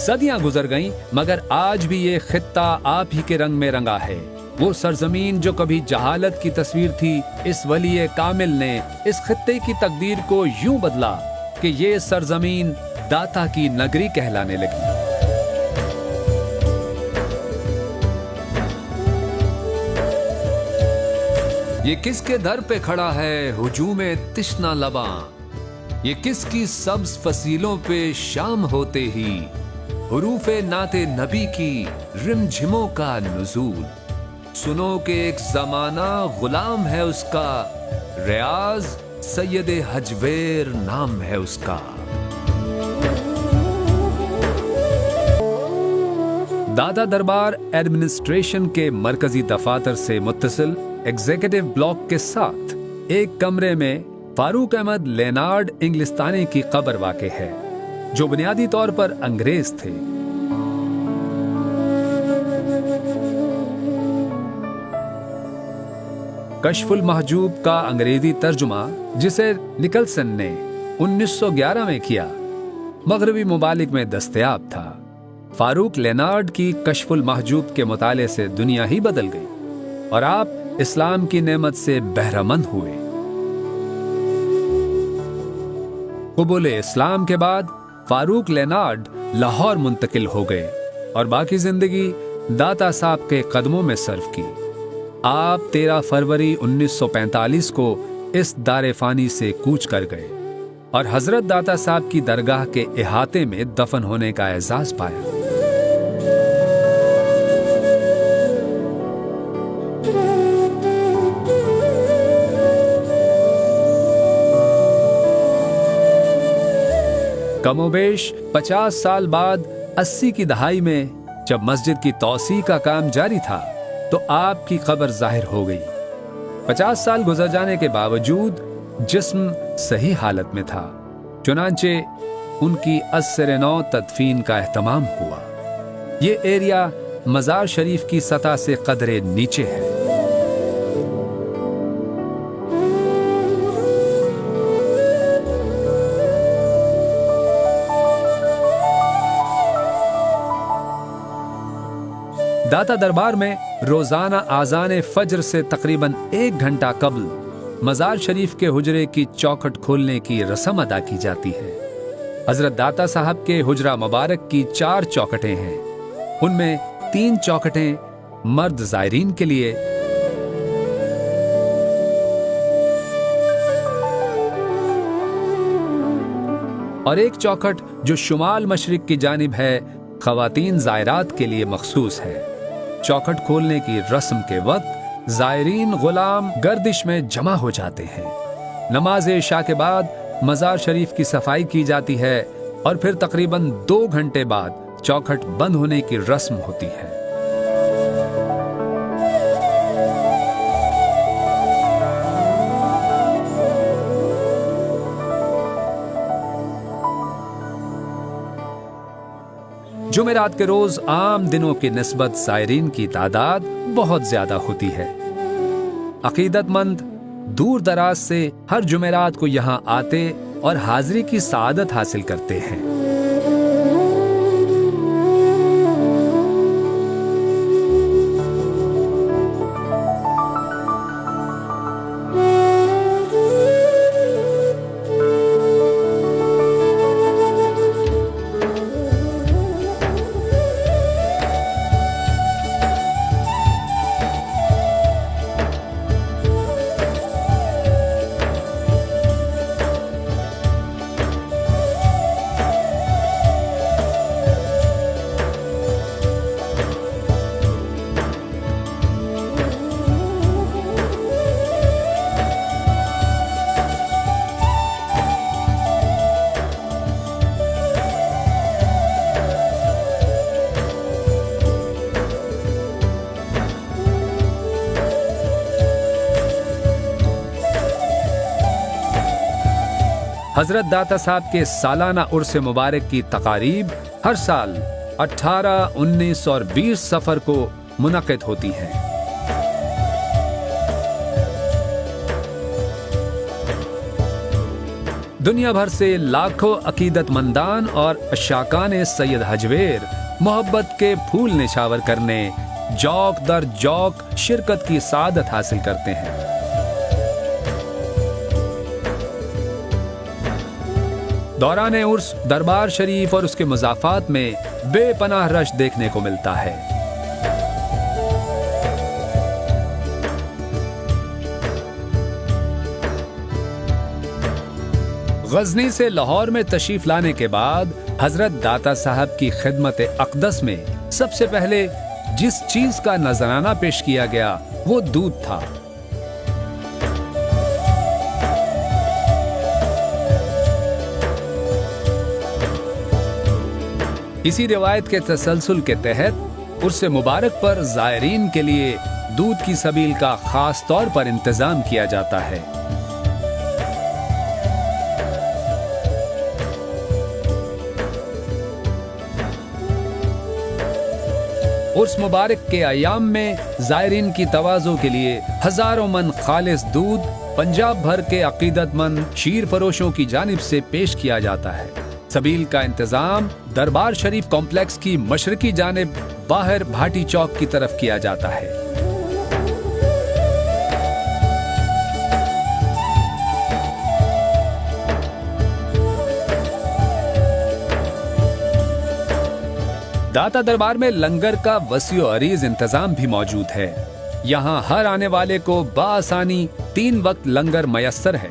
सदियां गुजर गईं, मगर आज भी ये खित्ता आप ही के रंग में रंगा है। वो सरजमीन जो कभी जहालत की तस्वीर थी, इस वली कामिल ने इस खित्ते की तकदीर को यूं बदला कि ये सरजमीन दाता की नगरी कहलाने लगी। ये किसके दर पे खड़ा है हुजूमे तिश्ना लबा, ये किसकी सब्ज फसीलों पे शाम होते ही हुरूफे नाते नबी की रिमझिमों का नुज़ूल। सुनो कि एक जमाना गुलाम है उसका, रियाज सैयदे हजवेर नाम है उसका। दादा दरबार एडमिनिस्ट्रेशन के मरकजी दफातर से मुत्तसिल एग्जीक्यूटिव ब्लॉक के साथ एक कमरे में फारूक अहमद लेनार्ड इंग्लिस्तानी की कब्र वाक़े है, जो बुनियादी तौर पर अंग्रेज थे। कश्फुल महजूब का अंग्रेजी तर्जुमा, जिसे निकलसन ने 1911 में किया, मगरबी मुमालिक में दस्तयाब था। फारूक लेनार्ड की कश्फुल महजूब के मुताले से दुनिया ही बदल गई और आप इस्लाम की नेमत से बहरामंद हुए। कबूल इस्लाम के बाद फारूक लेनार्ड लाहौर मुंतकिल हो गए और बाकी जिंदगी दाता साहब के कदमों में सर्व की। आप 13 फरवरी 1945 को इस दारे फानी से कूच कर गए और हजरत दाता साहब की दरगाह के इहाते में दफन होने का एजाज पाया। कमोबेश 50 साल बाद 80 की दहाई में जब मस्जिद की तौसी का काम जारी था, तो आपकी कब्र जाहिर हो गई। 50 साल गुजर जाने के बावजूद जिस्म सही हालत में था, चुनांचे उनकी अस्सर नौ तदफीन का एहतमाम हुआ। ये एरिया मजार शरीफ की सतह से कदरे नीचे है। दाता दरबार में रोजाना आजान फज्र से तकरीबन 1 घंटा कबल मजार शरीफ के हुजरे की चौखट खोलने की रस्म अदा की जाती है। हजरत दाता साहब के हुजरा मुबारक की 4 चौखटें हैं। उनमें 3 चौखटें मर्द जायरीन के लिए और एक चौखट जो शुमाल मशरिक की जानिब है, खवातीन जायरात के लिए मखसूस है। चौखट खोलने की रस्म के वक्त जायरीन गुलाम गर्दिश में जमा हो जाते हैं। नमाज इशा के बाद मजार शरीफ की सफाई की जाती है और फिर तकरीबन 2 घंटे बाद चौखट बंद होने की रस्म होती है। जुमेरात के रोज आम दिनों की निस्बत ज़ायरीन की तादाद बहुत ज्यादा होती है। अकीदतमंद दूर दराज से हर जुमेरात को यहाँ आते और हाजिरी की सआदत हासिल करते हैं। हजरत दाता साहब के सालाना उर्स मुबारक की तकारीब हर साल 18, 19 और 20 सफर को मुनक़िद होती हैं। دنیا بھر سے لاکھوں عقیدت مندان اور عشاقان سید حجویر محبت کے پھول نچھاور کرنے جوق در جوق شرکت کی سعادت حاصل کرتے ہیں۔ دوران عرس دربار شریف اور اس کے مضافات میں بے پناہ رش دیکھنے کو ملتا ہے۔ غزنی سے لاہور میں تشریف لانے کے بعد حضرت داتا صاحب کی خدمت اقدس میں سب سے پہلے جس چیز کا نذرانہ پیش کیا گیا وہ دودھ تھا۔ اسی روایت کے تسلسل کے تحت عرس مبارک پر زائرین کے لیے دودھ کی سبیل کا خاص طور پر انتظام کیا جاتا ہے۔ عرس مبارک کے ایام میں زائرین کی تواضع کے لیے ہزاروں من خالص دودھ پنجاب بھر کے عقیدت مند شیر فروشوں کی جانب سے پیش کیا جاتا ہے۔ سبیل کا انتظام دربار شریف کمپلیکس کی مشرقی جانب باہر بھاٹی چوک کی طرف کیا جاتا ہے۔ داتا دربار میں لنگر کا وسیع و عریض انتظام بھی موجود ہے۔ یہاں ہر آنے والے کو بآسانی 3 وقت لنگر میسر ہے۔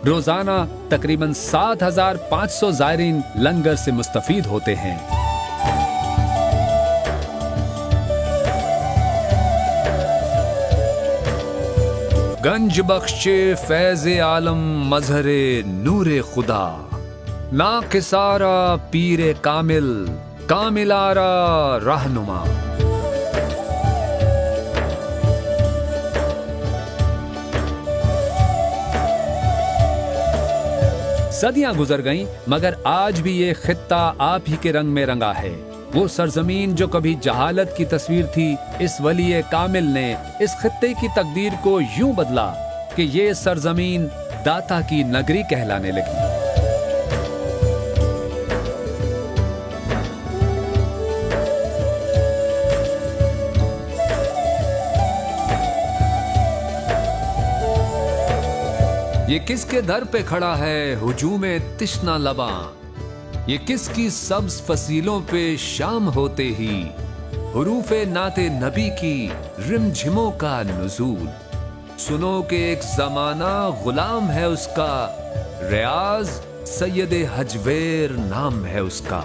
روزانہ تقریباً 7500 زائرین لنگر سے مستفید ہوتے ہیں۔ گنج بخش فیض عالم مظہر نور خدا، ناقصارا پیر کامل کاملارا رہنما۔ صدیاں گزر گئیں مگر آج بھی یہ خطہ آپ ہی کے رنگ میں رنگا ہے۔ وہ سرزمین جو کبھی جہالت کی تصویر تھی، اس ولی کامل نے اس خطے کی تقدیر کو یوں بدلا کہ یہ سرزمین داتا کی نگری کہلانے لگی۔ یہ کس کے در پہ کھڑا ہے ہجوم تشنا لباں، یہ کس کی سبز فصیلوں پہ شام ہوتے ہی حروف نعت نبی کی رمجھموں کا نزول۔ سنو کہ ایک زمانہ غلام ہے اس کا، ریاض سید حجویر نام ہے اس کا۔